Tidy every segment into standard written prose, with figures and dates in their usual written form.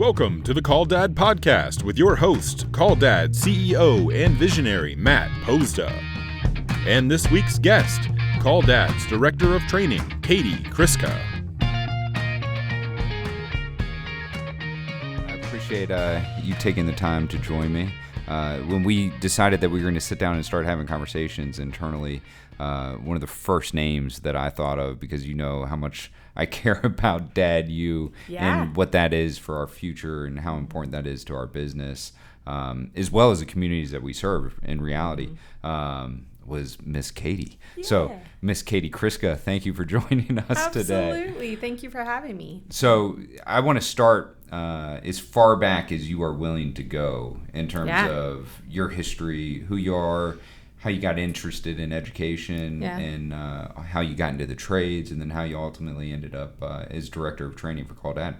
Welcome to the Call Dad podcast with your host, Call Dad CEO and visionary Matt Posda. And this week's guest, Call Dad's Director of Training, Katie Kriska. I appreciate you taking the time to join me. When we decided that we were going to sit down and start having conversations internally, one of the first names that I thought of, because you know how much I care about Dad You and what that is for our future and how important that is to our business, as well as the communities that we serve in reality, was Miss Katie. Yeah. So, Miss Katie Kriska, thank you for joining us today. Absolutely. Thank you for having me. So, I want to start as far back as you are willing to go in terms of your history, who you are, how you got interested in education, and how you got into the trades, and then how you ultimately ended up as Director of Training for Call Dad.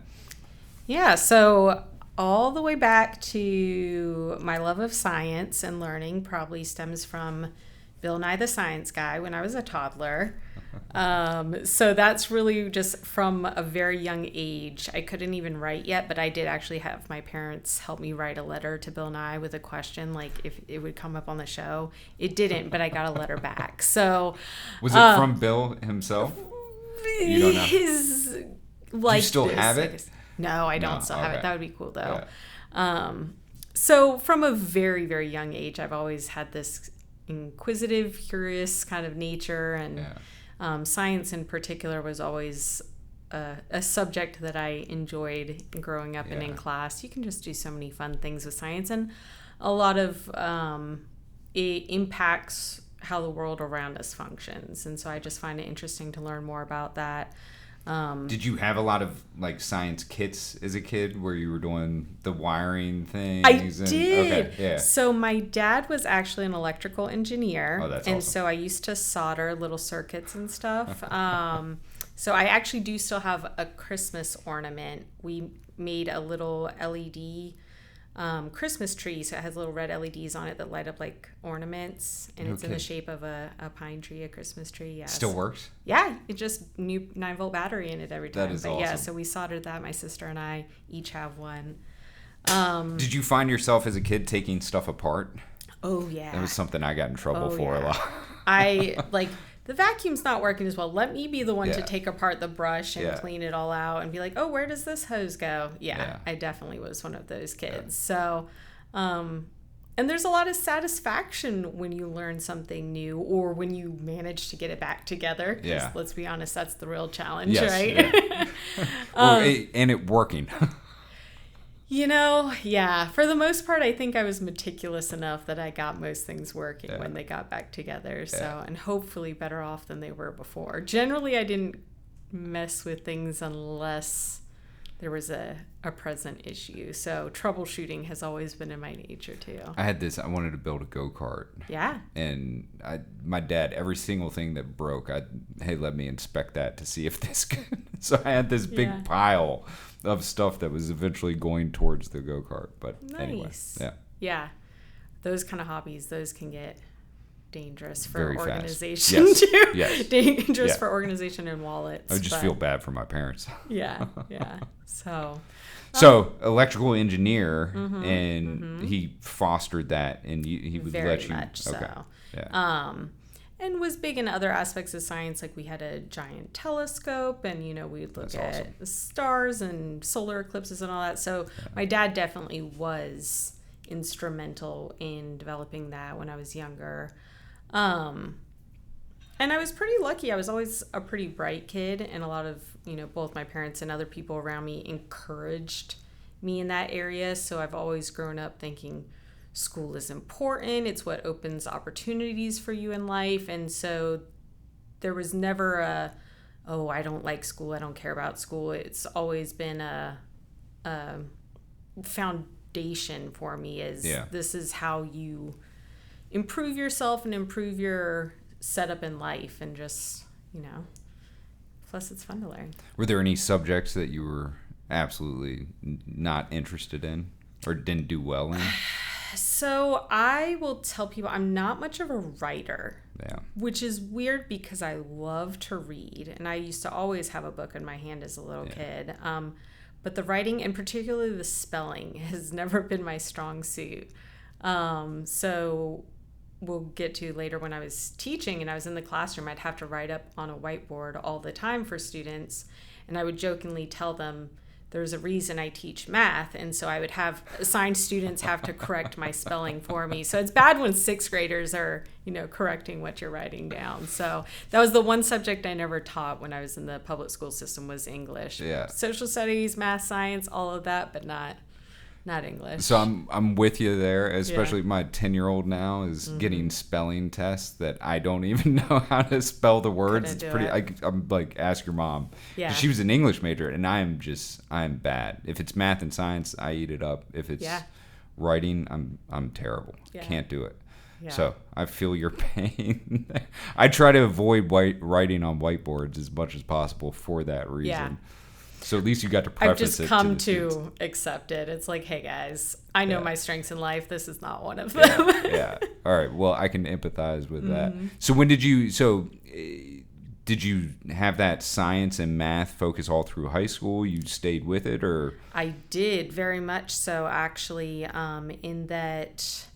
Yeah, so all the way back to my love of science and learning probably stems from Bill Nye the Science Guy when I was a toddler. So that's really just from a very young age. I couldn't even write yet, but I did actually have my parents help me write a letter to Bill Nye with a question, like if it would come up on the show. It didn't, but I got a letter back. So was it from Bill himself? You don't know. Do you still have it? No, I don't still have it. That would be cool though. Yeah. So from a very, very young age, I've always had this inquisitive, curious kind of nature, and science in particular was always a subject that I enjoyed growing up and in class. You can just do so many fun things with science, and a lot of it impacts how the world around us functions, and so I just find it interesting to learn more about that. Did you have a lot of like science kits as a kid where you were doing the wiring things? I did. Okay, yeah. So my dad was actually an electrical engineer. Oh, that's and awesome. So I used to solder little circuits and stuff. So I actually do still have a Christmas ornament. We made a little LED Christmas tree, so it has little red LEDs on it that light up like ornaments, and it's in the shape of a pine tree, a Christmas tree. Yes. Still works? Yeah, it just new 9-volt battery in it every time. That is but awesome. Yeah, so we soldered that. My sister and I each have one. Did you find yourself as a kid taking stuff apart? Oh yeah, that was something I got in trouble for a lot. I like. The vacuum's not working as well. Let me be the one to take apart the brush and clean it all out and be like, oh, where does this hose go? Yeah, I definitely was one of those kids. Yeah. So, and there's a lot of satisfaction when you learn something new or when you manage to get it back together. Yeah. Let's be honest, that's the real challenge, right? Yeah. And it working. You know, for the most part, I think I was meticulous enough that I got most things working when they got back together. So, and hopefully better off than they were before. Generally, I didn't mess with things unless there was a present issue. So troubleshooting has always been in my nature too. I wanted to build a go-kart. Yeah. And my dad, every single thing that broke, let me inspect that to see if this could. So I had this big pile of stuff that was eventually going towards the go-kart. But anyway, yeah, those kind of hobbies, those can get dangerous for very organization fast. too. Yes. Dangerous for organization and wallets. I would just feel bad for my parents. Yeah. So electrical engineer, and he fostered that, and he would very let you. Much okay. So. Yeah. And was big in other aspects of science, like we had a giant telescope, and we'd look at the stars and solar eclipses and all that. So my dad definitely was instrumental in developing that when I was younger. And I was pretty lucky. I was always a pretty bright kid, and a lot of both my parents and other people around me encouraged me in that area. So I've always grown up thinking school is important. It's what opens opportunities for you in life. And so there was never I don't like school, I don't care about school. It's always been a foundation for me this is how you improve yourself and improve your setup in life, and just, plus it's fun to learn. Were there any subjects that you were absolutely not interested in or didn't do well in? So I will tell people I'm not much of a writer, which is weird because I love to read, and I used to always have a book in my hand as a little kid. but the writing, and particularly the spelling, has never been my strong suit. So we'll get to later when I was teaching and I was in the classroom, I'd have to write up on a whiteboard all the time for students. And I would jokingly tell them there's a reason I teach math. And so I would have assigned students have to correct my spelling for me. So it's bad when sixth graders are, correcting what you're writing down. So that was the one subject I never taught when I was in the public school system was English. Yeah. Social studies, math, science, all of that, but not English. So I'm with you there, especially my 10-year-old now is getting spelling tests that I don't even know how to spell the words. It's pretty. I'm like, ask your mom. Yeah. She was an English major, and I'm bad. If it's math and science, I eat it up. If it's writing, I'm terrible. Yeah. Can't do it. Yeah. So I feel your pain. I try to avoid writing on whiteboards as much as possible for that reason. Yeah. So at least you got to preface it. I've just come to accept it. It's like, hey guys, I know my strengths in life. This is not one of them. Yeah. All right. Well, I can empathize with that. So did you have that science and math focus all through high school? You stayed with it, or? I did very much so, actually, in that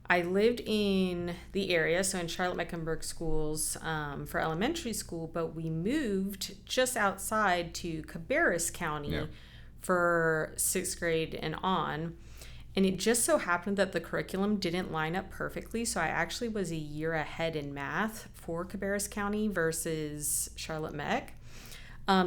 I lived in the area, so in Charlotte-Mecklenburg schools for elementary school, but we moved just outside to Cabarrus County for sixth grade and on. And it just so happened that the curriculum didn't line up perfectly, so I actually was a year ahead in math for Cabarrus County versus Charlotte-Mech.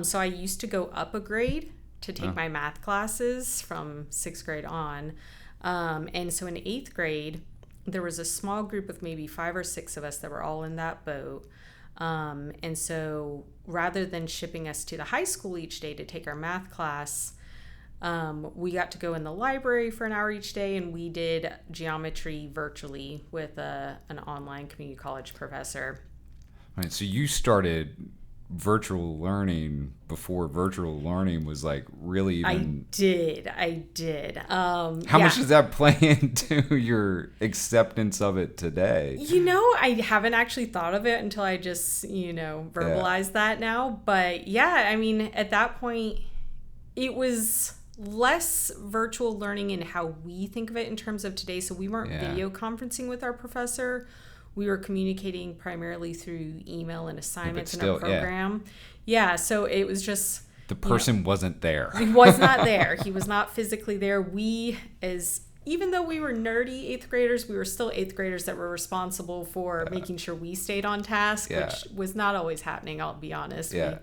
So I used to go up a grade to take my math classes from sixth grade on. And so in eighth grade, there was a small group of maybe 5 or 6 of us that were all in that boat. And so rather than shipping us to the high school each day to take our math class, we got to go in the library for an hour each day, and we did geometry virtually with an online community college professor. All right, so you started virtual learning before virtual learning was like really even... I did. How much does that play into your acceptance of it today? I haven't actually thought of it until I just, verbalized that now. But yeah, I mean, at that point, it was less virtual learning in how we think of it in terms of today. So we weren't video conferencing with our professor. We were communicating primarily through email and assignments in our program. Yeah, so it was just... The person wasn't there. He was not there. He was not physically there. Even though we were nerdy 8th graders, we were still 8th graders that were responsible for making sure we stayed on task, which was not always happening, I'll be honest. Yeah.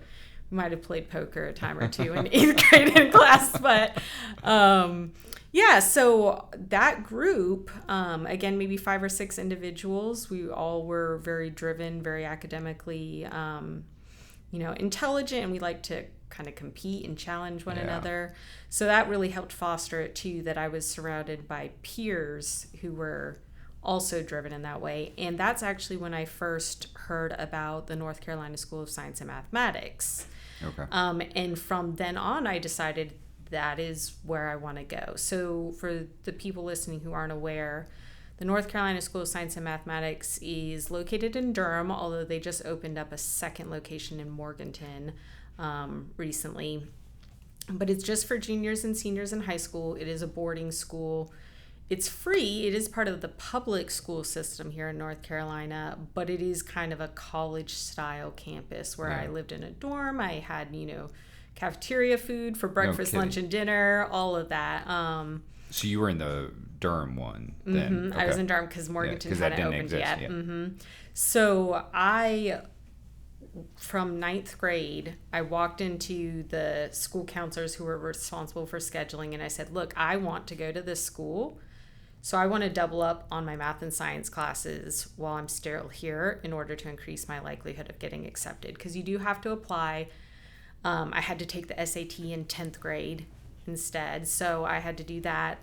We might have played poker a time or two in 8th grade in class, but... so that group, again, maybe 5 or 6 individuals, we all were very driven, very academically, intelligent, and we like to kind of compete and challenge one another. So that really helped foster it too, that I was surrounded by peers who were also driven in that way. And that's actually when I first heard about the North Carolina School of Science and Mathematics. Okay. And from then on, I decided that is where I want to go. So for the people listening who aren't aware, the North Carolina School of Science and Mathematics is located in Durham, although they just opened up a second location in Morganton recently. But it's just for juniors and seniors in high school. It is a boarding school. It's free. It is part of the public school system here in North Carolina, but it is kind of a college-style campus where I lived in a dorm. I had, cafeteria food for breakfast, lunch, and dinner, all of that. So you were in the Durham one then? Mm-hmm. Okay. I was in Durham because Morganton hadn't opened yet. Yeah. Mm-hmm. So from 9th grade, I walked into the school counselors who were responsible for scheduling, and I said, look, I want to go to this school, so I want to double up on my math and science classes while I'm still here in order to increase my likelihood of getting accepted, because you do have to apply. I had to take the SAT in 10th grade instead, so I had to do that.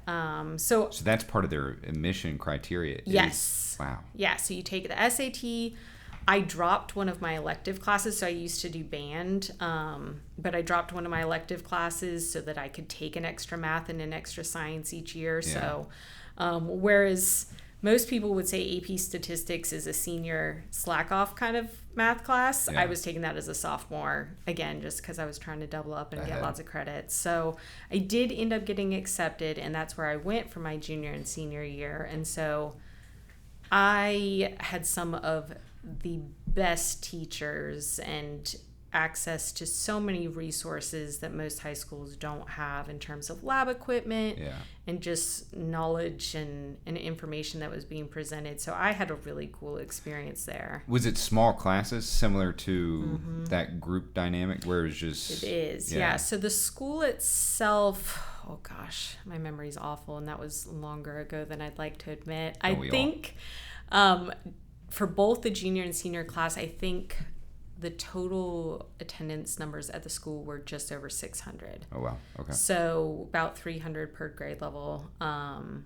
So that's part of their admission criteria. Yes. Wow. Yeah, so you take the SAT. I dropped one of my elective classes, so I used to do band, but I dropped one of my elective classes so that I could take an extra math and an extra science each year. Yeah. So whereas most people would say AP statistics is a senior slack off kind of math class. Yeah. I was taking that as a sophomore, again, just because I was trying to double up and get lots of credits. So I did end up getting accepted, and that's where I went for my junior and senior year. And so I had some of the best teachers and access to so many resources that most high schools don't have in terms of lab equipment and just knowledge and information that was being presented. So I had a really cool experience there. Was it small classes similar to that group dynamic where it was just... It is, yeah. So the school itself, oh gosh, my memory's awful, and that was longer ago than I'd like to admit. I think for both the junior and senior class, I think the total attendance numbers at the school were just over 600. Oh, wow. Okay. So about 300 per grade level. And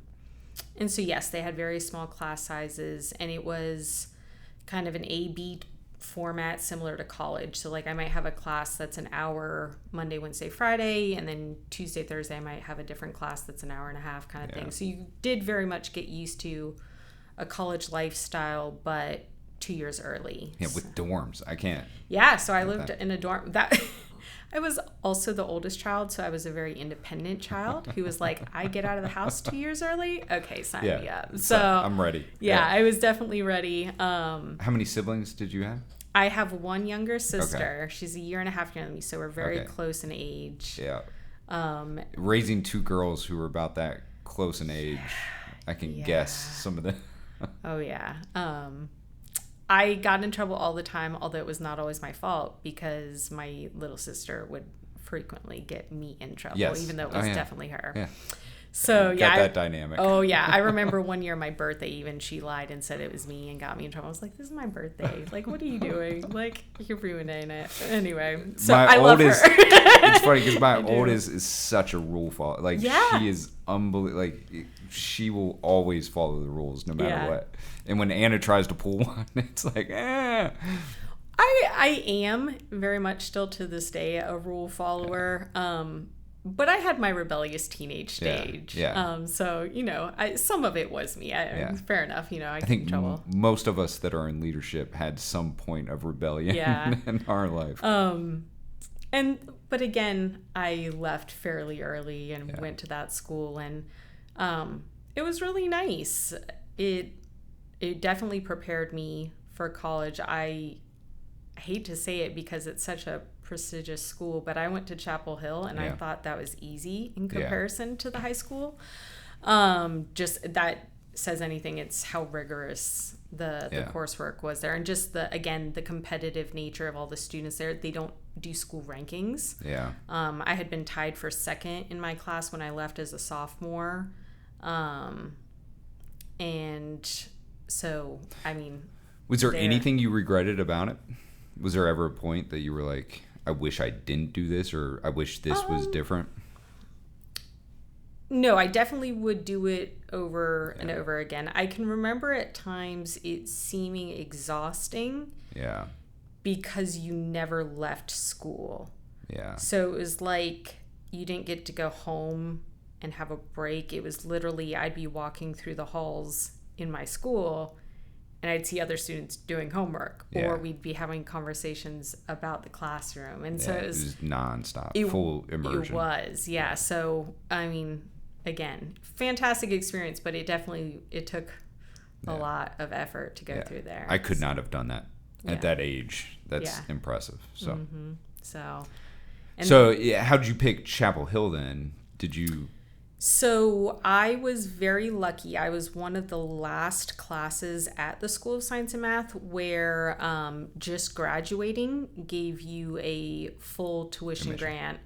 so, yes, they had very small class sizes, and it was kind of an A-B format similar to college. So, like, I might have a class that's an hour Monday, Wednesday, Friday, and then Tuesday, Thursday, I might have a different class that's an hour and a half kind of thing. So you did very much get used to a college lifestyle, but 2 years early. Yeah, with dorms. I can't. Yeah, so I lived in a dorm. I was also the oldest child, so I was a very independent child who was like, I get out of the house 2 years early? Okay, sign me up. So I'm ready. Yeah, I was definitely ready. How many siblings did you have? I have one younger sister. Okay. She's a year and a half younger than me, so we're very close in age. Yeah. Raising two girls who were about that close in age, I can guess some of the... Oh, yeah. I got in trouble all the time, although it was not always my fault, because my little sister would frequently get me in trouble, even though it was definitely her. Yeah. So got that dynamic. Oh yeah, I remember one year my birthday. Even she lied and said it was me and got me in trouble. I was like, "This is my birthday. Like, what are you doing? Like, you're ruining it." Anyway, so I love her. It's funny because my oldest is such a rule follower. Like, she is unbelievable. Like, she will always follow the rules no matter what. And when Anna tries to pull one, it's like, I am very much still to this day a rule follower. But I had my rebellious teenage stage. So, you know, some of it was me. Fair enough. You know, I think most of us that are in leadership had some point of rebellion in our life. But again, I left fairly early and went to that school, and it was really nice. It definitely prepared me for college. I hate to say it because it's such a prestigious school, but I went to Chapel Hill, and I thought that was easy in comparison to the high school. Just that says anything. It's how rigorous the coursework was there, and just the competitive nature of all the students there. They don't do school rankings. I had been tied for second in my class when I left as a sophomore, and so I mean, was there anything you regretted about it? Was there ever a point that you were like, I wish I didn't do this, or I wish this was different? No, I definitely would do it over and over again. I can remember at times it seeming exhausting. Yeah. Because you never left school. Yeah. So it was like you didn't get to go home and have a break. It was literally I'd be walking through the halls in my school, and I'd see other students doing homework, or we'd be having conversations about the classroom. And so it was nonstop, full immersion. It was, So, I mean, again, fantastic experience, but it took a lot of effort to go through there. I could not have done that at that age. That's impressive. So, how did you pick Chapel Hill then? So I was very lucky. I was one of the last classes at the School of Science and Math where just graduating gave you a full tuition grant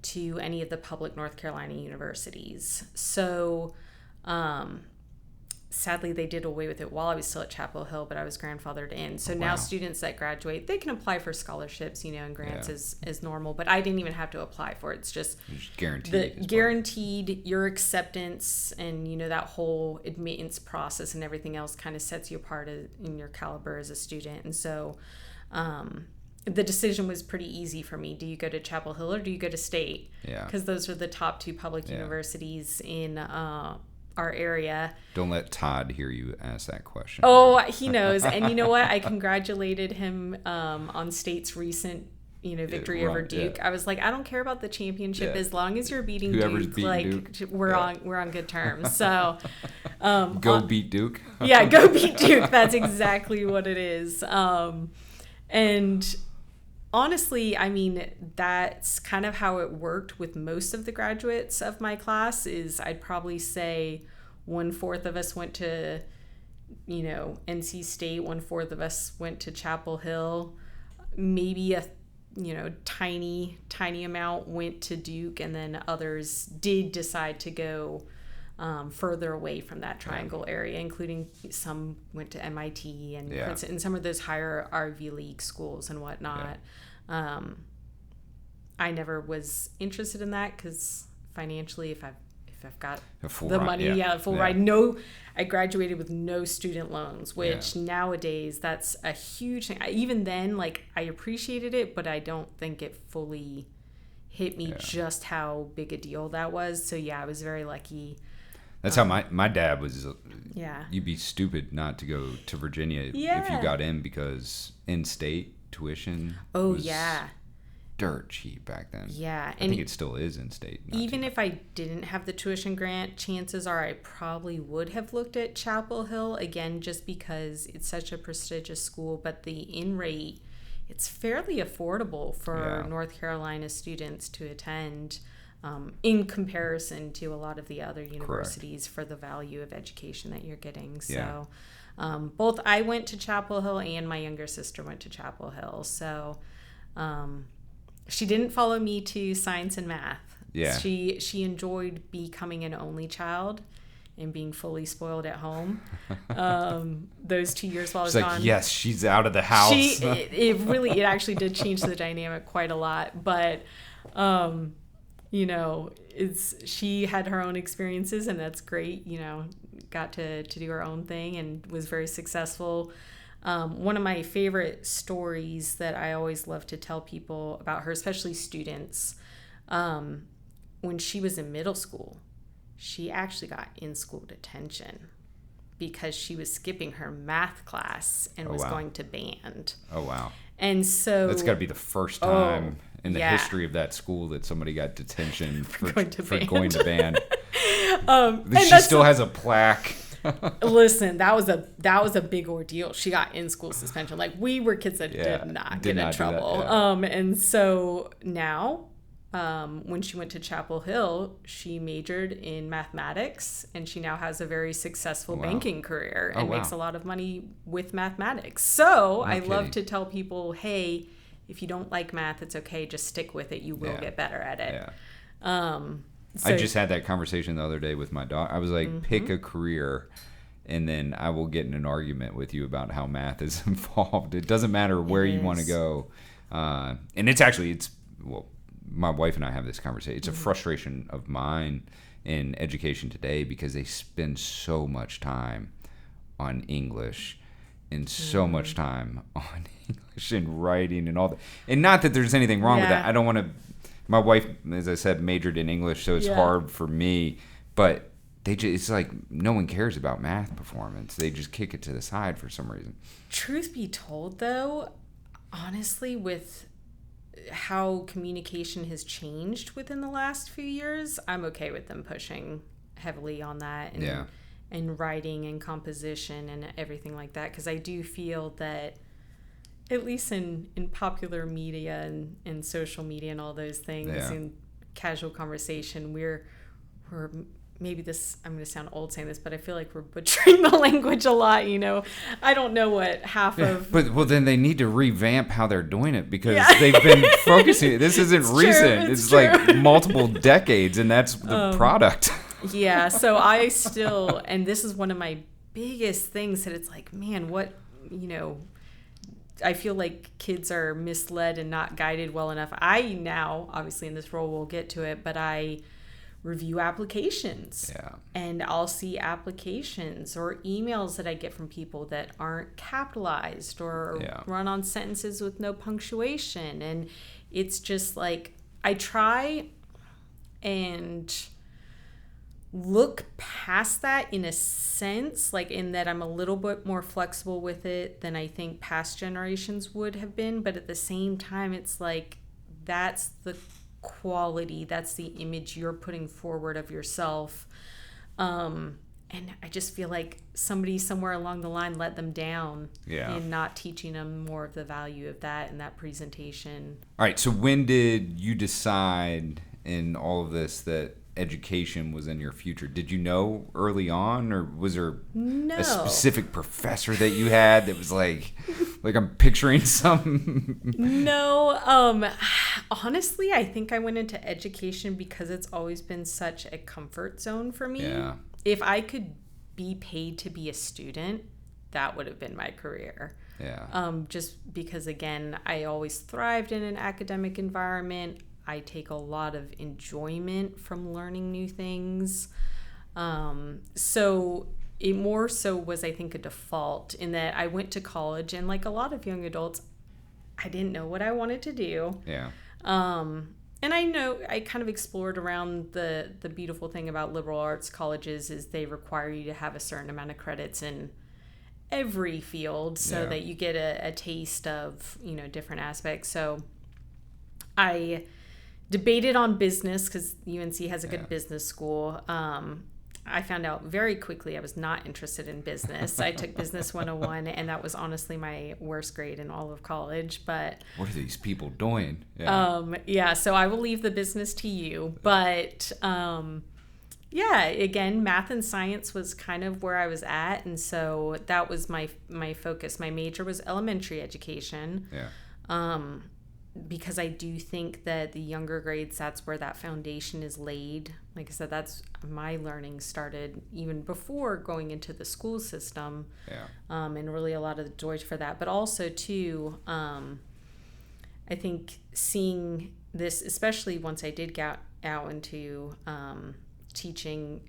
to any of the public North Carolina universities. So sadly, they did away with it while I was still at Chapel Hill, but I was grandfathered in. So now students that graduate, they can apply for scholarships, and grants as normal, but I didn't even have to apply for it. It's just guaranteed your acceptance, and, that whole admittance process and everything else kind of sets you apart in your caliber as a student. And so the decision was pretty easy for me. Do you go to Chapel Hill or do you go to State? Yeah. Because those are the top two public universities in our area. Don't let Todd hear you ask that question. Oh, he knows. And you know what? I congratulated him on State's recent victory over Duke. I was like, I don't care about the championship as long as you're beating Duke. Duke. We're on good terms. So go beat Duke. Yeah, go beat Duke. That's exactly what it is. And honestly, I mean, that's kind of how it worked with most of the graduates of my class. Is I'd probably say 1/4 of us went to NC State, 1/4 of us went to Chapel Hill, maybe a tiny amount went to Duke, and then others did decide to go further away from that triangle area, including some went to MIT and Princeton and some of those higher Ivy League schools and whatnot. I never was interested in that because financially, if I've got the money, full ride. No, I graduated with no student loans, which nowadays that's a huge thing. Even then, like, I appreciated it, but I don't think it fully hit me just how big a deal that was. So I was very lucky. That's how my dad was. You'd be stupid not to go to Virginia if you got in, because in-state tuition was dirt cheap back then. I think it still is in-state. Even if I didn't have the tuition grant, chances are I probably would have looked at Chapel Hill again, just because it's such a prestigious school. But the in-rate, it's fairly affordable for North Carolina students to attend. In comparison to a lot of the other universities for the value of education that you're getting. So both I went to Chapel Hill and my younger sister went to Chapel Hill. So she didn't follow me to science and math. She enjoyed becoming an only child and being fully spoiled at home. Those 2 years while I was gone. Yes, she's out of the house. It actually did change the dynamic quite a lot. But she had her own experiences, and that's great. Got to do her own thing and was very successful. One of my favorite stories that I always love to tell people about her, especially students, when she was in middle school, she actually got in-school detention because she was skipping her math class and was going to band. Oh, wow. And so that's got to be the first time in the history of that school that somebody got detention for going to band. She still has a plaque. Listen, that was a big ordeal. She got in-school suspension. Like, we were kids that did not get in trouble. And so now, when she went to Chapel Hill, she majored in mathematics, and she now has a very successful banking career and makes a lot of money with mathematics. So I love to tell people, hey, if you don't like math, it's okay. Just stick with it. You will get better at it. I just had that conversation the other day with my daughter. I was like, pick a career, and then I will get in an argument with you about how math is involved. It doesn't matter where you want to go. And it's my wife and I have this conversation. It's a frustration of mine in education today, because they spend so much time on English and so much time on English and writing and all that. And not that there's anything wrong with that. I don't want to. My wife, as I said, majored in English, so it's hard for me. But it's like no one cares about math performance. They just kick it to the side for some reason. Truth be told, though, honestly, with how communication has changed within the last few years, I'm okay with them pushing heavily on that and writing and composition and everything like that, because I do feel that, at least in popular media and social media and all those things, in casual conversation, we're maybe this, I'm going to sound old saying this, but I feel like we're butchering the language a lot, I don't know what half of... Well, then they need to revamp how they're doing it, because they've been focusing... This isn't recent. It's like multiple decades, and that's the product. So I still... And this is one of my biggest things, that it's like, man, what, I feel like kids are misled and not guided well enough. I now, obviously in this role, we'll get to it, but I review applications, and I'll see applications or emails that I get from people that aren't capitalized or run on sentences with no punctuation. And it's just like, I try and look past that in a sense, like in that I'm a little bit more flexible with it than I think past generations would have been. But at the same time, it's like that's the quality, that's the image you're putting forward of yourself. And I just feel like somebody somewhere along the line let them down in not teaching them more of the value of that and that presentation. All right. So when did you decide in all of this that education was in your future? Did you know early on, or was there a specific professor that you had that was like I'm picturing some? No, honestly, I think I went into education because it's always been such a comfort zone for me. Yeah. If I could be paid to be a student, that would have been my career. Yeah. Just because, again, I always thrived in an academic environment. I take a lot of enjoyment from learning new things. So it more so was, I think, a default in that I went to college, and like a lot of young adults, I didn't know what I wanted to do. Yeah. And I know I kind of explored around the beautiful thing about liberal arts colleges is they require you to have a certain amount of credits in every field so that you get a taste of, different aspects. So I debated on business because UNC has a good business school. I found out very quickly I was not interested in business. I took Business 101, and that was honestly my worst grade in all of college. But what are these people doing? So I will leave the business to you. But again, math and science was kind of where I was at, and so that was my focus. My major was elementary education. Because I do think that the younger grades, that's where that foundation is laid. Like I said, that's my learning started even before going into the school system. And really a lot of the joy for that. But also, too, I think seeing this, especially once I did get out into teaching,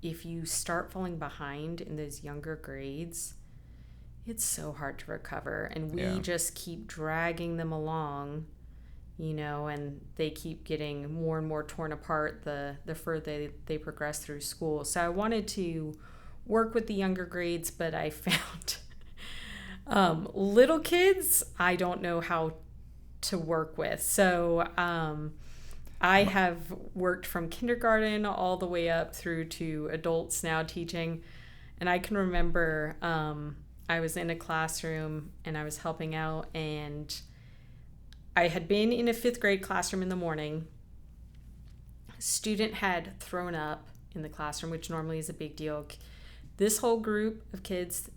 if you start falling behind in those younger grades, it's so hard to recover, and we just keep dragging them along, and they keep getting more and more torn apart the further they progress through school. So I wanted to work with the younger grades, but I found little kids, I don't know how to work with. So I have worked from kindergarten all the way up through to adults now teaching, and I can remember I was in a classroom and I was helping out, and I had been in a 5th grade classroom in the morning. A student had thrown up in the classroom, which normally is a big deal. This whole group of kids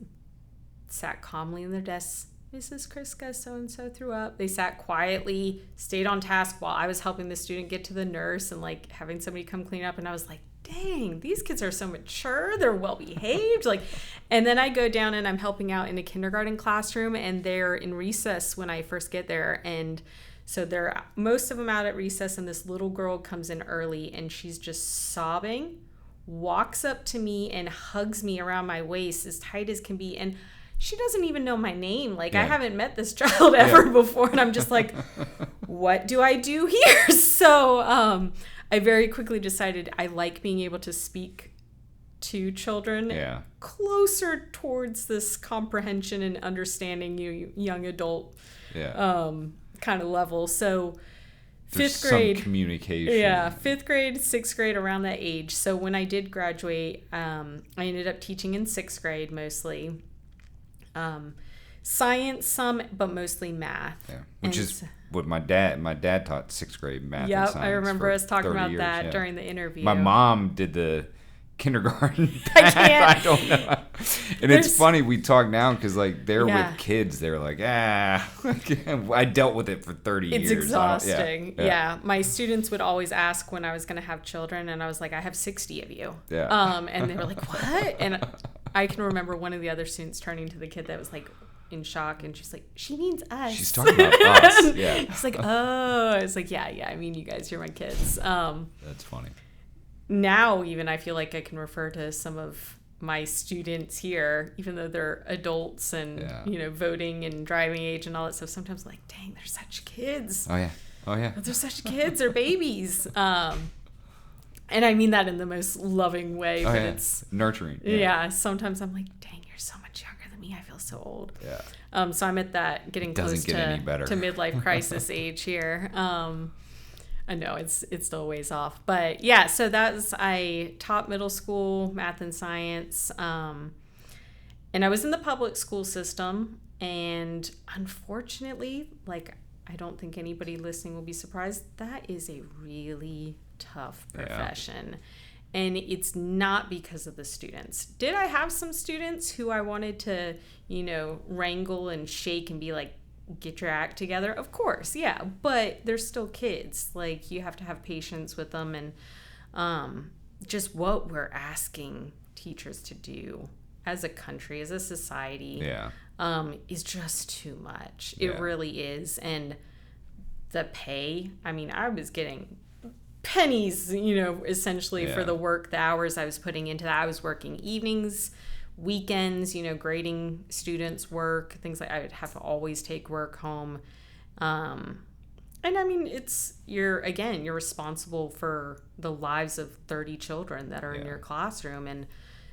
sat calmly in their desks. Mrs. Kriska, so-and-so threw up. They sat quietly, stayed on task while I was helping the student get to the nurse and like having somebody come clean up. And I was like, dang, these kids are so mature. They're well behaved. And then I go down and I'm helping out in a kindergarten classroom, and they're in recess when I first get there. And so they're most of them out at recess, and this little girl comes in early, and she's just sobbing, walks up to me and hugs me around my waist as tight as can be. And she doesn't even know my name. I haven't met this child ever before. And I'm just like, what do I do here? So I very quickly decided I like being able to speak to children closer towards this comprehension and understanding young adult kind of level. So there's 5th grade some communication. 5th grade, 6th grade, around that age. So when I did graduate, I ended up teaching in 6th grade mostly. Science some, but mostly math. Which is what my dad taught 6th grade math and science. I remember us talking about years, that during the interview. My mom did the kindergarten. I don't know. And it's funny, we talk now because they're with kids. They're like, I dealt with it for 30 years. It's exhausting. My students would always ask when I was going to have children, and I was like, I have 60 of you. And they were like, what? And I can remember one of the other students turning to the kid that was like in shock, and she's like, she means us. She's talking about us. It's like, oh. It's like, yeah, I mean, you guys, you're my kids. That's funny. Now even I feel like I can refer to some of my students here, even though they're adults and voting and driving age and all that stuff. Sometimes I'm like, dang, they're such kids. Oh yeah. They're such kids. They're babies. And I mean that in the most loving way, but it's nurturing. Yeah. Sometimes I'm like, dang, you're so much younger than me. I feel so old. Yeah. So I'm at that getting close to midlife crisis age here. I know it's still a ways off, but yeah. So I taught middle school math and science, and I was in the public school system. And unfortunately, like, I don't think anybody listening will be surprised, that is a really tough profession. Yeah. And it's not because of the students. Did I have some students who I wanted to, wrangle and shake and be like, get your act together? Of course, yeah. But they're still kids. Like, you have to have patience with them. And just what we're asking teachers to do as a country, as a society, is just too much. It really is. And the pay, I mean, I was getting pennies, essentially for the work, the hours I was putting into that. I was working evenings, weekends, grading students' work, things like I would have to always take work home. And I mean, you're responsible for the lives of 30 children that are in your classroom. And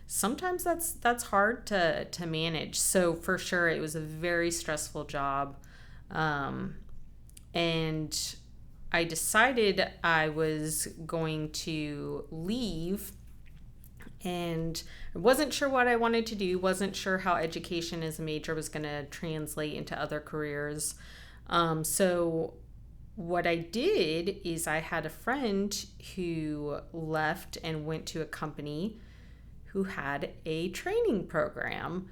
sometimes that's hard to manage. So for sure, it was a very stressful job. And I decided I was going to leave, and I wasn't sure what I wanted to do, wasn't sure how education as a major was going to translate into other careers. So what I did is I had a friend who left and went to a company who had a training program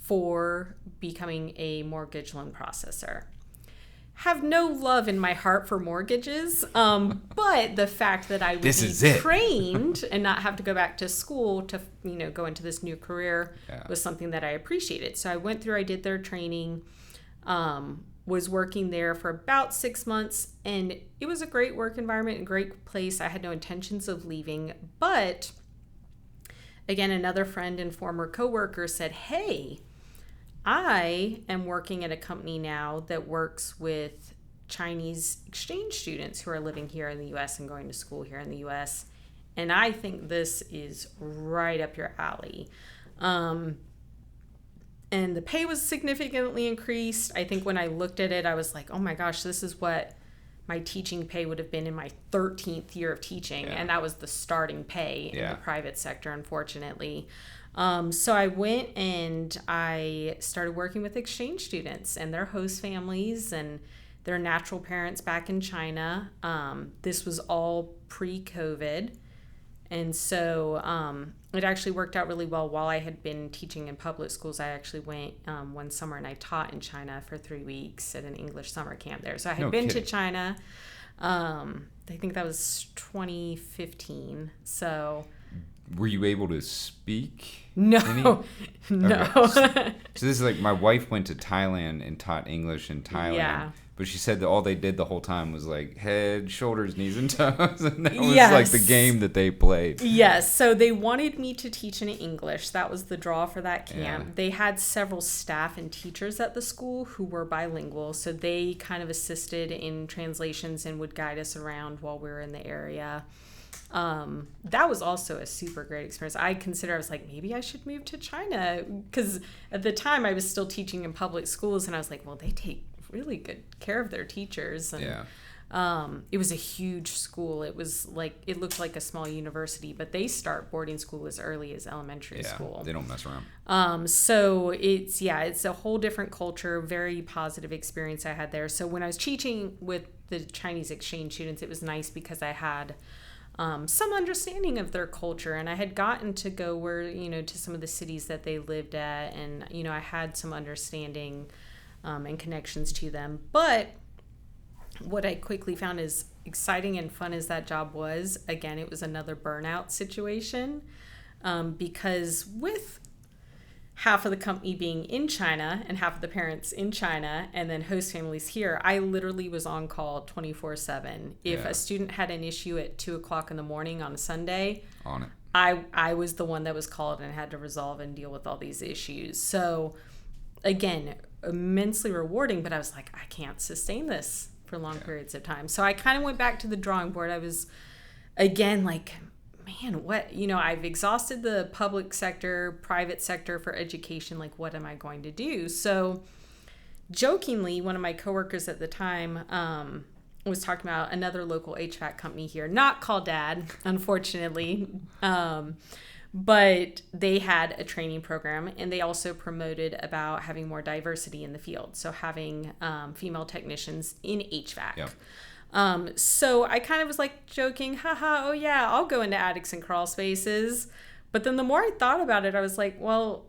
for becoming a mortgage loan processor. Have no love in my heart for mortgages, but the fact that I would be trained and not have to go back to school to go into this new career was something that I appreciated. So I did their training, was working there for about 6 months, and it was a great work environment, a great place. I had no intentions of leaving, but again, another friend and former coworker said, hey, I am working at a company now that works with Chinese exchange students who are living here in the U.S. and going to school here in the U.S. And I think this is right up your alley. And the pay was significantly increased. I think when I looked at it, I was like, oh my gosh, this is what my teaching pay would have been in my 13th year of teaching. And that was the starting pay in the private sector, unfortunately. So I went and I started working with exchange students and their host families and their natural parents back in China. This was all pre-COVID. And so it actually worked out really well. While I had been teaching in public schools, I actually went one summer and I taught in China for 3 weeks at an English summer camp there. So I had been to China. I think that was 2015. So... Were you able to speak? No, no. Okay. So this is like, my wife went to Thailand and taught English in Thailand. Yeah. But she said that all they did the whole time was like head, shoulders, knees, and toes. And that was like the game that they played. Yes. So they wanted me to teach in English. That was the draw for that camp. Yeah. They had several staff and teachers at the school who were bilingual. So they kind of assisted in translations and would guide us around while we were in the area. That was also a super great experience. I was like, maybe I should move to China, because at the time I was still teaching in public schools, and I was like, well, they take really good care of their teachers. And it was a huge school. It was like, it looked like a small university, but they start boarding school as early as elementary school. They don't mess around. So it's a whole different culture, very positive experience I had there. So when I was teaching with the Chinese exchange students, it was nice because I had some understanding of their culture, and I had gotten to go to some of the cities that they lived at, and I had some understanding and connections to them. But what I quickly found, as exciting and fun as that job was, again, it was another burnout situation, because with half of the company being in China and half of the parents in China and then host families here, I literally was on call 24/7. If a student had an issue at 2:00 in the morning on a Sunday, on it, I was the one that was called and had to resolve and deal with all these issues. So again, immensely rewarding, but I was like, I can't sustain this for long periods of time. So I kind of went back to the drawing board. I was again, like, man, what, I've exhausted the public sector, private sector for education. Like, what am I going to do? So jokingly, one of my coworkers at the time was talking about another local HVAC company here, not Call Dad, unfortunately. But they had a training program, and they also promoted about having more diversity in the field. So having female technicians in HVAC. Yep. So I kind of was like joking, haha, oh yeah, I'll go into attics and crawl spaces. But then the more I thought about it, I was like, well,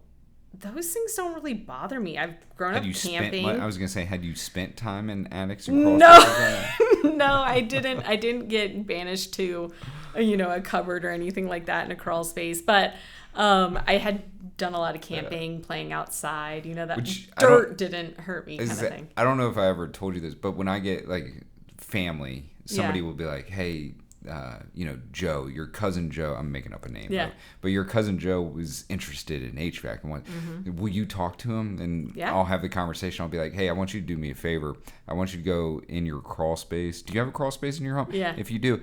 those things don't really bother me. I've grown up camping. I was going to say, had you spent time in attics and crawl spaces? No, I didn't. I didn't get banished to, a cupboard or anything like that in a crawl space. But I had done a lot of camping, playing outside. That dirt didn't hurt me kind of thing. I don't know if I ever told you this, but when I get like family, somebody will be like, hey, Joe, your cousin Joe, I'm making up a name, right? But your cousin Joe was interested in HVAC. And will you talk to him? And I'll have the conversation. I'll be like, hey, I want you to do me a favor. I want you to go in your crawl space. Do you have a crawl space in your home? Yeah. If you do,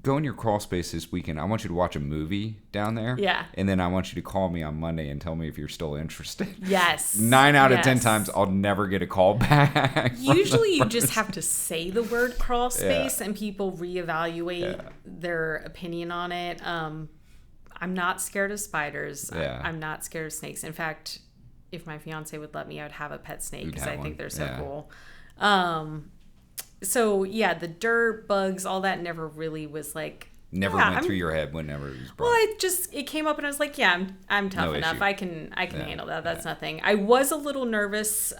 go in your crawl space this weekend. I want you to watch a movie down there. Yeah. And then I want you to call me on Monday and tell me if you're still interested. Yes. 9 out of 10 times, I'll never get a call back. Usually you just have to say the word crawl space and people reevaluate their opinion on it. I'm not scared of spiders. I'm not scared of snakes. In fact, if my fiance would let me, I would have a pet snake because I think they're so cool. So the dirt, bugs, all that never really was like... went through your head whenever it was brought. Well, it came up and I was like, I'm tough enough. Issue. I can handle that. That's nothing. I was a little nervous,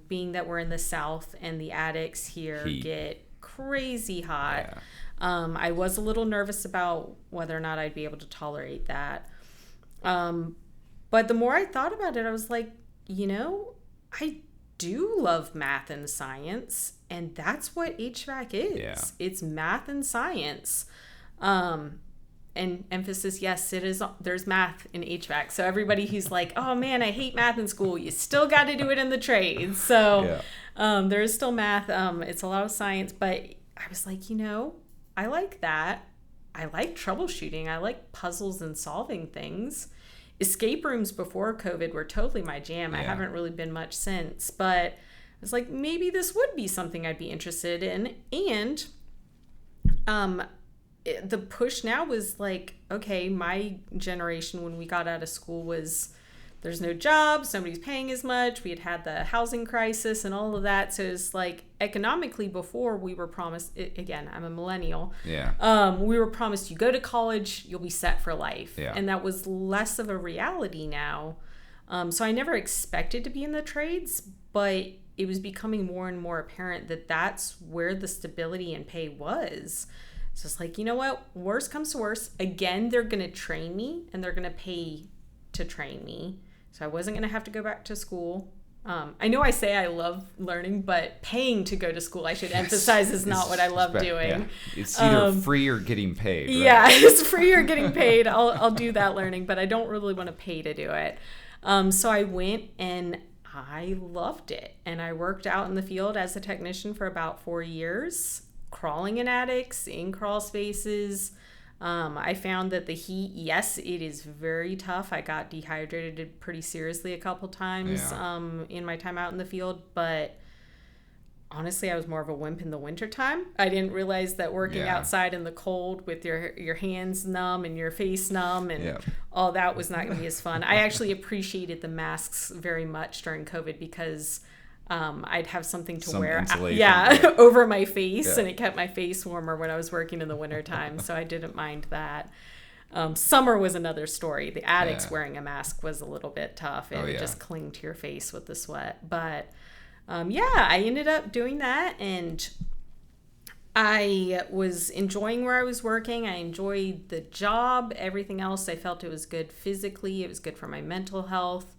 being that we're in the South and the attics here get crazy hot. Yeah. I was a little nervous about whether or not I'd be able to tolerate that. But the more I thought about it, I was like, I do love math and science, and that's what HVAC is. Yeah. It's math and science. And emphasis, yes, it is. There's math in HVAC. So everybody who's like, oh man, I hate math in school, you still got to do it in the trades. So there is still math. It's a lot of science, but I was like, I like that. I like troubleshooting. I like puzzles and solving things. Escape rooms before COVID were totally my jam. I haven't really been much since, but I was like, maybe this would be something I'd be interested in. And the push now was like, okay, my generation when we got out of school was there's no jobs, nobody's paying as much. We had the housing crisis and all of that. So it's like economically before we were promised, again, I'm a millennial. Yeah. We were promised you go to college, you'll be set for life. Yeah. And that was less of a reality now. So I never expected to be in the trades, but it was becoming more and more apparent that that's where the stability and pay was. So it's like, you know what? Worst comes to worst. Again, they're going to train me and they're going to pay to train me. So I wasn't going to have to go back to school. I know I say I love learning, but paying to go to school, I should emphasize, is not what I love doing. Yeah. It's either free or getting paid. Right? Yeah, it's free or getting paid. I'll do that learning, but I don't really want to pay to do it. So I went and I loved it. And I worked out in the field as a technician for about 4 years, crawling in attics, in crawl spaces. I found that the heat, yes, it is very tough. I got dehydrated pretty seriously a couple times in my time out in the field, but honestly, I was more of a wimp in the wintertime. I didn't realize that working outside in the cold with your hands numb and your face numb and all that was not going to be as fun. I actually appreciated the masks very much during COVID because I'd have something to wear over my face and it kept my face warmer when I was working in the wintertime. So I didn't mind that. Summer was another story. The attics wearing a mask was a little bit tough. It would just cling to your face with the sweat. But I ended up doing that and I was enjoying where I was working. I enjoyed the job. Everything else, I felt it was good physically. It was good for my mental health.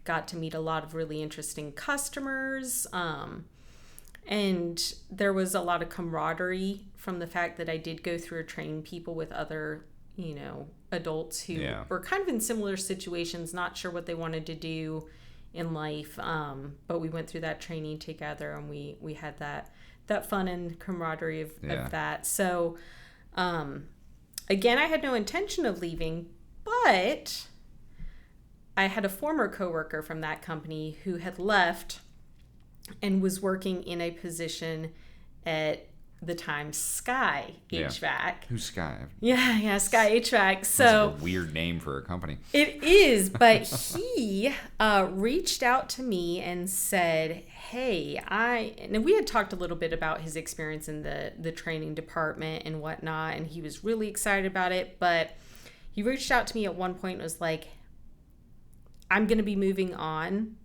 Got to meet a lot of really interesting customers. And there was a lot of camaraderie from the fact that I did go through training people with other, adults who were kind of in similar situations, not sure what they wanted to do in life. But we went through that training together and we had that fun and camaraderie of that. So, again, I had no intention of leaving, but I had a former coworker from that company who had left and was working in a position at the time Sky HVAC. Yeah. Who's Sky? Yeah, Sky HVAC. So that's like a weird name for a company. It is, but he reached out to me and said, "Hey, and we had talked a little bit about his experience in the training department and whatnot, and he was really excited about it. But he reached out to me at one point and was like, I'm going to be moving on,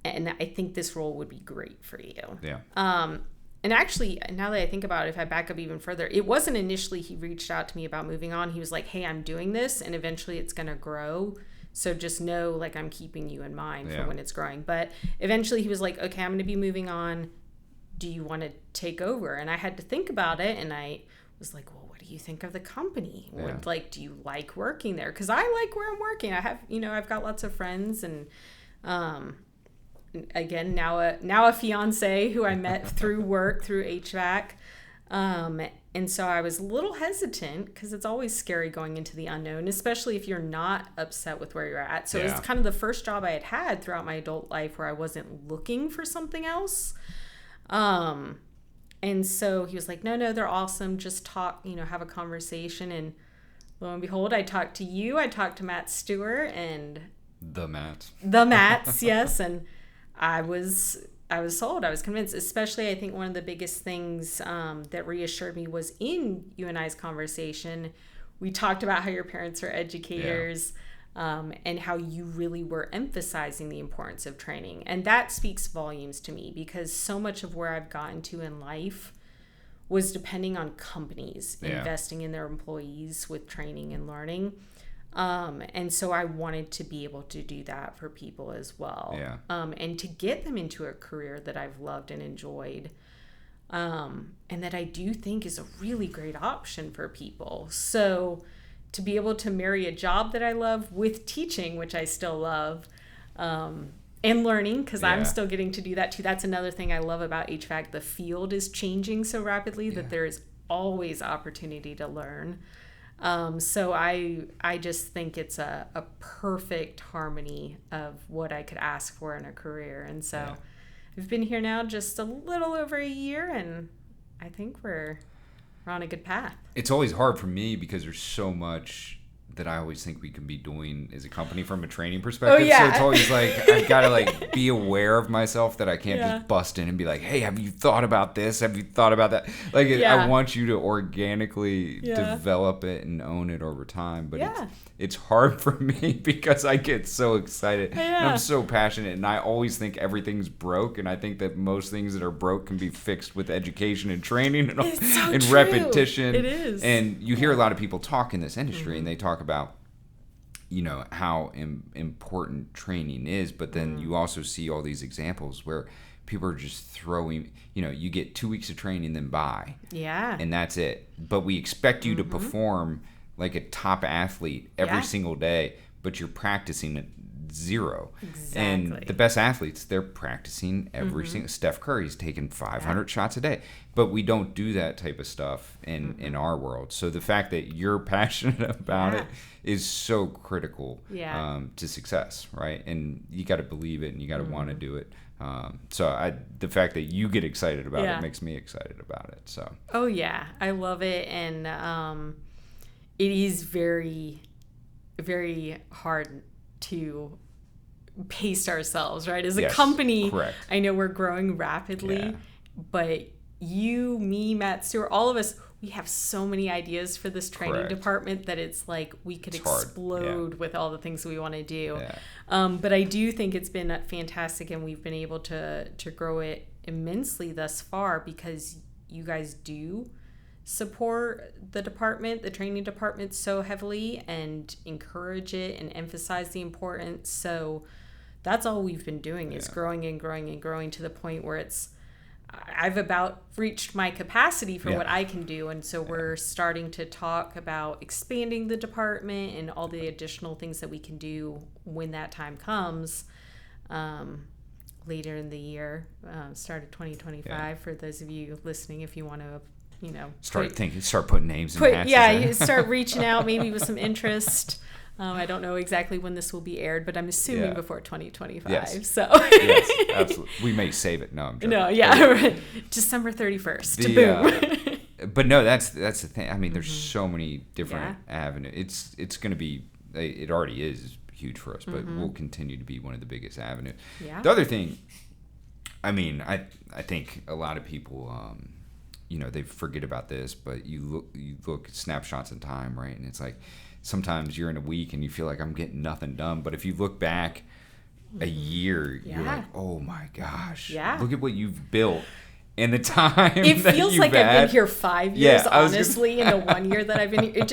and I think this role would be great for you." Yeah. And actually, now that I think about it, if I back up even further, it wasn't initially he reached out to me about moving on. He was like, "Hey, I'm doing this, and eventually it's going to grow. So just know, like, I'm keeping you in mind for when it's growing." But eventually he was like, "Okay, I'm going to be moving on. Do you want to take over?" And I had to think about it, and I was like, "Well, what do you think of the company? Yeah. Do you like working there?" Because I like where I'm working. I have, I've got lots of friends, and again, now a fiance who I met through work, through HVAC. And so I was a little hesitant because it's always scary going into the unknown, especially if you're not upset with where you're at. So it was kind of the first job I had throughout my adult life where I wasn't looking for something else. And so he was like, no, they're awesome. Just talk, have a conversation. And lo and behold, I talked to you. I talked to Matt Stewart and the Matts, yes. And I was sold. I was convinced, especially I think one of the biggest things that reassured me was in you and I's conversation, we talked about how your parents are educators and how you really were emphasizing the importance of training. And that speaks volumes to me because so much of where I've gotten to in life was depending on companies investing in their employees with training and learning. And so I wanted to be able to do that for people as well. Yeah. And to get them into a career that I've loved and enjoyed. And that I do think is a really great option for people. So to be able to marry a job that I love with teaching, which I still love, and learning, because I'm still getting to do that too. That's another thing I love about HVAC. The field is changing so rapidly that there is always opportunity to learn. So I just think it's a perfect harmony of what I could ask for in a career. And so I've been here now just a little over a year, and I think we're on a good path. It's always hard for me because there's so much that I always think we can be doing as a company from a training perspective. Oh, yeah. So it's always like, I've got to be aware of myself that I can't just bust in and be like, "Hey, have you thought about this? Have you thought about that?" I want you to organically develop it and own it over time. But it's hard for me because I get so excited and I'm so passionate, and I always think everything's broke, and I think that most things that are broke can be fixed with education and training and, and repetition. It is. And you hear a lot of people talk in this industry, and they talk about how important training is, but then you also see all these examples where people are just throwing, you get 2 weeks of training, then bye. Yeah. And that's it. But we expect you to perform like a top athlete every single day, but you're practicing at zero. Exactly. And the best athletes, they're practicing every single. Steph Curry's taking 500 shots a day, but we don't do that type of stuff in our world. So the fact that you're passionate about it is so critical to success, right? And you got to believe it, and you got to want to do it. So the fact that you get excited about it makes me excited about it. So. Oh yeah, I love it, and it is very, very hard to pace ourselves, right? As a company, correct. I know we're growing rapidly, but you, me, Matt Stewart, all of us, we have so many ideas for this training department that it's like we could explode with all the things we want to do. But I do think it's been fantastic, and we've been able to grow it immensely thus far because you guys do support the department, the training department, so heavily and encourage it and emphasize the importance. So that's all we've been doing is growing and growing and growing to the point where I've about reached my capacity for what I can do. And so we're starting to talk about expanding the department and all the additional things that we can do when that time comes later in the year, start of 2025. For those of you listening, if you want to start putting names in hats. You start reaching out maybe with some interest. I don't know exactly when this will be aired, but I'm assuming before 2025. Yes. So yes, absolutely. We may save it. No, I'm joking. No, yeah, December 31st. Boom. But no, that's the thing. I mean, there's so many different avenues. It's going to be. It already is huge for us, but will continue to be one of the biggest avenues. Yeah. The other thing, I mean, I think a lot of people, they forget about this, but you look at snapshots in time, right? And it's like sometimes you're in a week and you feel like I'm getting nothing done, but if you look back a year, you're like, oh my gosh, look at what you've built. In the time it feels like I've been here 5 years, honestly, in the 1 year that I've been here.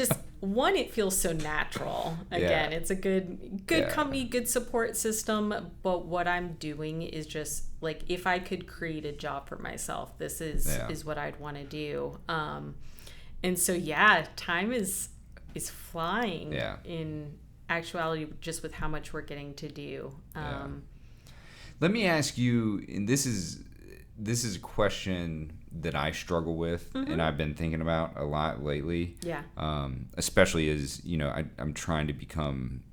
It feels so natural. Again, it's a good company, good support system. But what I'm doing is just like, if I could create a job for myself, this is what I'd want to do. And so, time is flying in actuality, just with how much we're getting to do. Let me ask you, and this is a question that I struggle with, and I've been thinking about a lot lately. Yeah. Especially as, I'm trying to become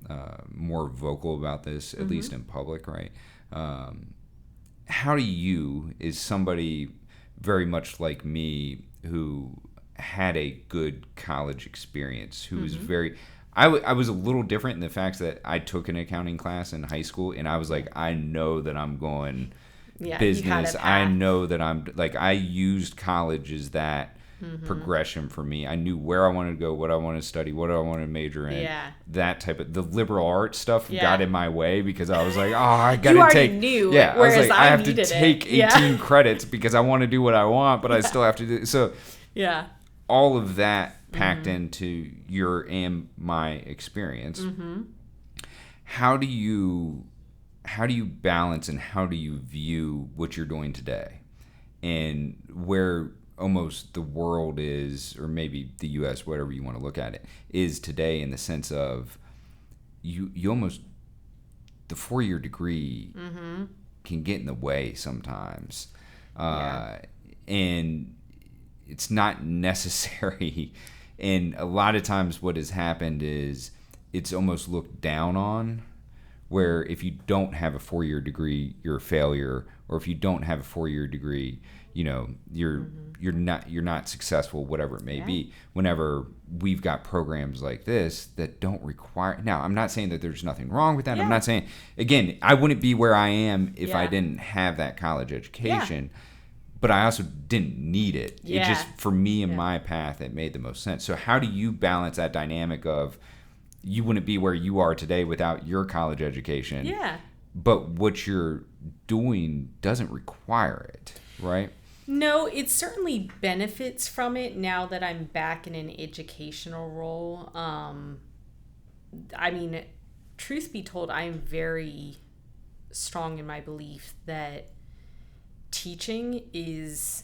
more vocal about this, at least in public, right? How do you, is somebody very much like me who had a good college experience, who was very... I was a little different in the fact that I took an accounting class in high school, and I was like, I know that I'm going... business. I know that I used college as that progression for me. I knew where I wanted to go, what I wanted to study, what I wanted to major in. That type of, the liberal arts stuff got in my way because I was like, I got to take. Knew, I was like, I have to take 18 credits because I want to do what I want, but I still have to do. So all of that packed into your and my experience. How do you balance and how do you view what you're doing today and where almost the world is, or maybe the U.S., whatever you want to look at it, is today, in the sense of you almost, the 4-year degree can get in the way sometimes. And it's not necessary. And a lot of times what has happened is it's almost looked down on, where if you don't have a 4-year degree, you're a failure, or if you don't have a 4-year degree, you're not successful, whatever it may be. Whenever we've got programs like this that don't require. Now, I'm not saying that there's nothing wrong with that. I'm not saying, again, I wouldn't be where I am if I didn't have that college education, but I also didn't need it. It just, for me and my path, it made the most sense. So how do you balance that dynamic of, you wouldn't be where you are today without your college education. But what you're doing doesn't require it, right? No, it certainly benefits from it now that I'm back in an educational role. I mean, truth be told, I am very strong in my belief that teaching is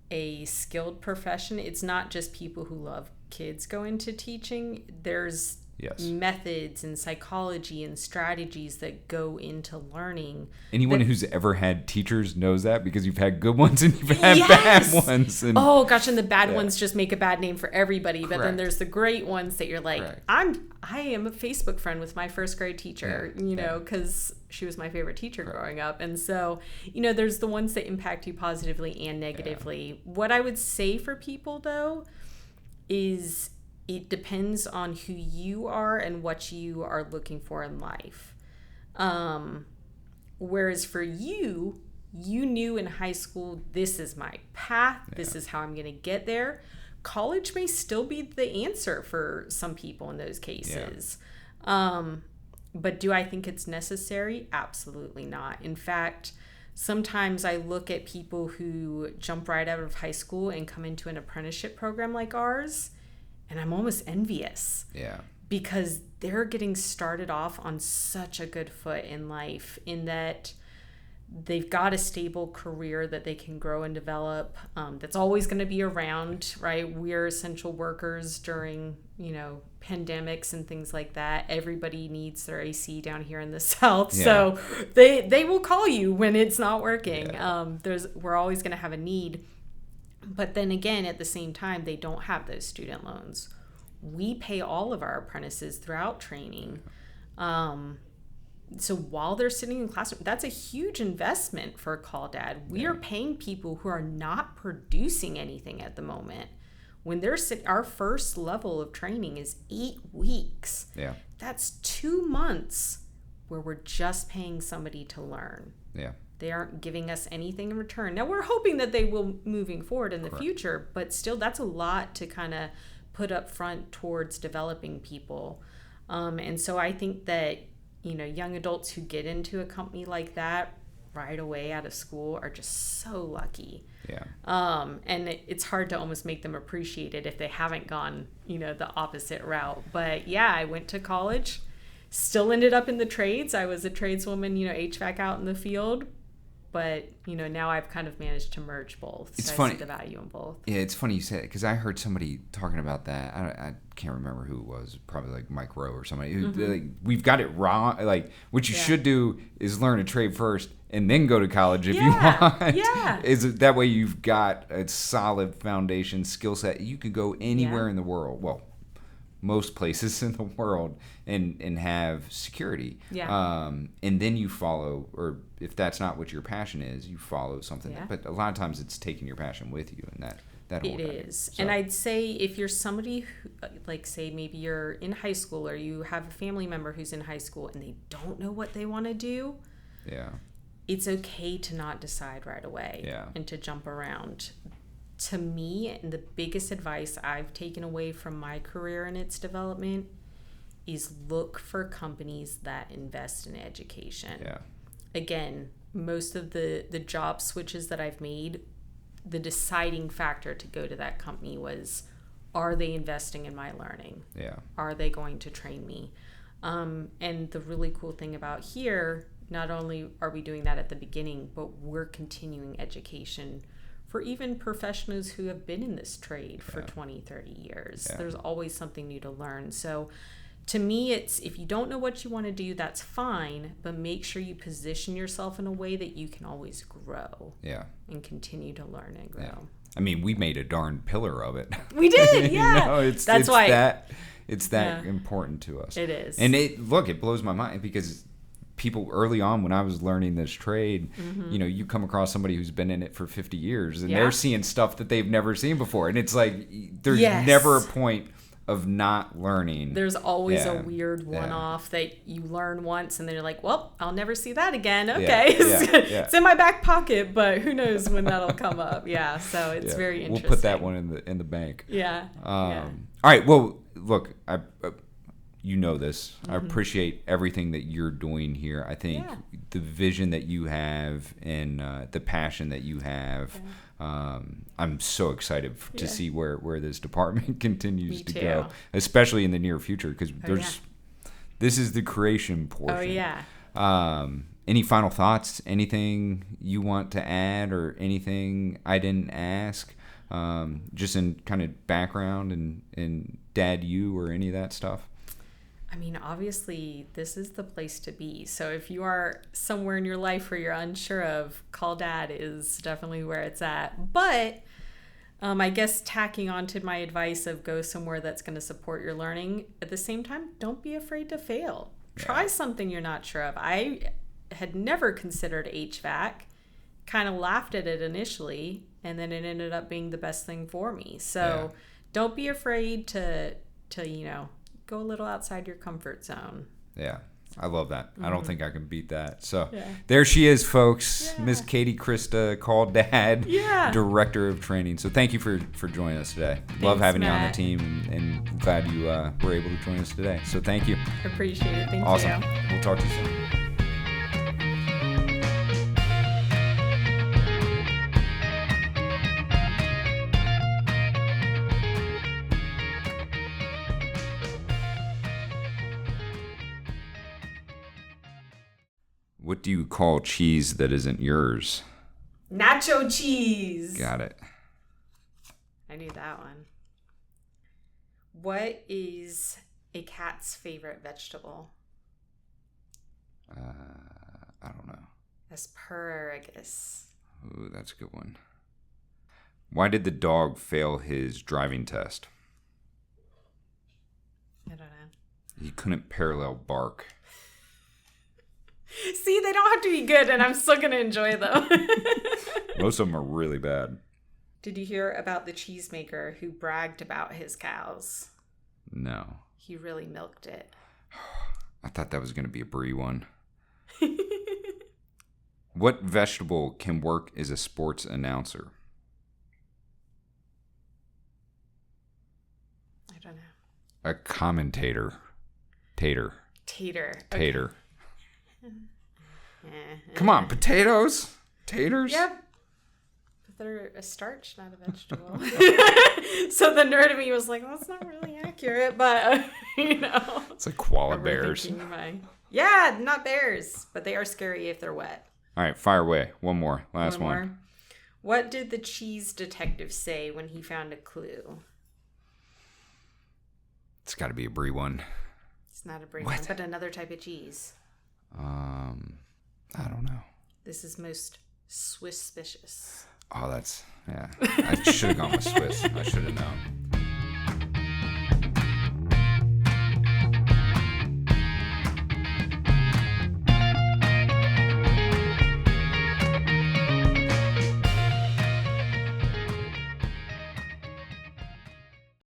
a skilled profession. It's not just people who love kids go into teaching. There's methods and psychology and strategies that go into learning. Anyone who's ever had teachers knows that, because you've had good ones and you've had bad ones. And, oh gosh, and the bad ones just make a bad name for everybody. But then there's the great ones that you're like, I am a Facebook friend with my first grade teacher, because she was my favorite teacher growing up. And so, there's the ones that impact you positively and negatively. What I would say for people though is, it depends on who you are and what you are looking for in life. Whereas for you knew in high school, this is my path. This is how I'm going to get there. College may still be the answer for some people in those cases. But do I think it's necessary? Absolutely not. In fact, sometimes I look at people who jump right out of high school and come into an apprenticeship program like ours, and I'm almost envious. Because they're getting started off on such a good foot in life, in that they've got a stable career that they can grow and develop, that's always going to be around, right? We're essential workers during, pandemics and things like that. Everybody needs their AC down here in the South. So they will call you when it's not working. We're always going to have a need. But then again, at the same time, they don't have those student loans. We pay all of our apprentices throughout training. So while they're sitting in classroom, that's a huge investment for a call dad. We are paying people who are not producing anything at the moment. When they're our first level of training is 8 weeks. Yeah. That's 2 months where we're just paying somebody to learn. Yeah. They aren't giving us anything in return. Now, we're hoping that they will moving forward in the future, but still, that's a lot to kind of put up front towards developing people. And so I think that, young adults who get into a company like that right away out of school are just so lucky. Yeah. And it's hard to almost make them appreciate it if they haven't gone, the opposite route. But yeah, I went to college, still ended up in the trades. I was a tradeswoman, HVAC out in the field. But, now I've kind of managed to merge both. It's so funny. I see the value in both. Yeah, it's funny you said it, because I heard somebody talking about that. I can't remember who it was. Probably like Mike Rowe or somebody. Like, we've got it wrong. Like, what you should do is learn a trade first and then go to college if you want. Yeah. That way you've got a solid foundation skill set. You could go anywhere in the world. Well, most places in the world and have security. Yeah. And then you follow, or if that's not what your passion is, you follow something. Yeah. But a lot of times it's taking your passion with you, and that whole It dynamic. is. So, And I'd say if you're somebody who, like, say maybe you're in high school or you have a family member who's in high school and they don't know what they want to do, yeah, it's okay to not decide right away and to jump around. To me, and the biggest advice I've taken away from my career and its development is look for companies that invest in education. Yeah. Again, most of the job switches that I've made, the deciding factor to go to that company was, are they investing in my learning? Yeah. Are they going to train me? And the really cool thing about here, not only are we doing that at the beginning, but we're continuing education for even professionals who have been in this trade for 20, 30 years. There's always something new to learn. So to me, it's, if you don't know what you want to do, that's fine, but make sure you position yourself in a way that you can always grow and continue to learn and grow. Yeah. I mean, we made a darn pillar of it. We did, yeah. It's why it's that important to us. It is. And it blows my mind, because people early on when I was learning this trade, you come across somebody who's been in it for 50 years and they're seeing stuff that they've never seen before. And it's like, there's never a point of not learning. There's always a weird one-off that you learn once and then you're like, well, I'll never see that again. Okay. It's in my back pocket, but who knows when that'll come up. Yeah. So it's very interesting. We'll put that one in the bank. Yeah. All right. Well, look, you know this. I appreciate everything that you're doing here. I think the vision that you have and the passion that you have, I'm so excited to see where this department continues to go, especially in the near future, because this is the creation portion. Oh, yeah. Any final thoughts? Anything you want to add, or anything I didn't ask? Just in kind of background and dad you or any of that stuff? I mean, obviously, this is the place to be. So if you are somewhere in your life where you're unsure of, Call Dad is definitely where it's at. But I guess tacking on to my advice of go somewhere that's going to support your learning, at the same time, don't be afraid to fail. Try something you're not sure of. I had never considered HVAC, kind of laughed at it initially, and then it ended up being the best thing for me. So don't be afraid to go a little outside your comfort zone. Yeah. I love that. I don't think I can beat that. So there she is, folks. Miss Katie Krista, Call Dad, Director of Training. So thank you for joining us today. Thanks, love having Matt. you on the team, and glad you were able to join us today. So thank you. Appreciate it. Thank Awesome. you. We'll talk to you soon. What do you call cheese that isn't yours? Nacho cheese. Got it. I knew that one. What is a cat's favorite vegetable? I don't know. Asparagus. Ooh, that's a good one. Why did the dog fail his driving test? I don't know. He couldn't parallel bark. See, they don't have to be good, and I'm still going to enjoy them. Most of them are really bad. Did you hear about the cheesemaker who bragged about his cows? No. He really milked it. I thought that was going to be a Brie one. What vegetable can work as a sports announcer? I don't know. A commentator. Tater. Tater. Tater. Come on, potatoes? Taters? Yep. But they're a starch, not a vegetable. So the nerd in me was like, well, that's not really accurate, but, It's like koala bears. Yeah, not bears, but they are scary if they're wet. All right, fire away. One more. Last one. More. What did the cheese detective say when he found a clue? It's got to be a Brie one. It's not a Brie one, but another type of cheese. I don't know. This is most Swiss-spicious. Oh, yeah. I should have gone with Swiss. I should have known.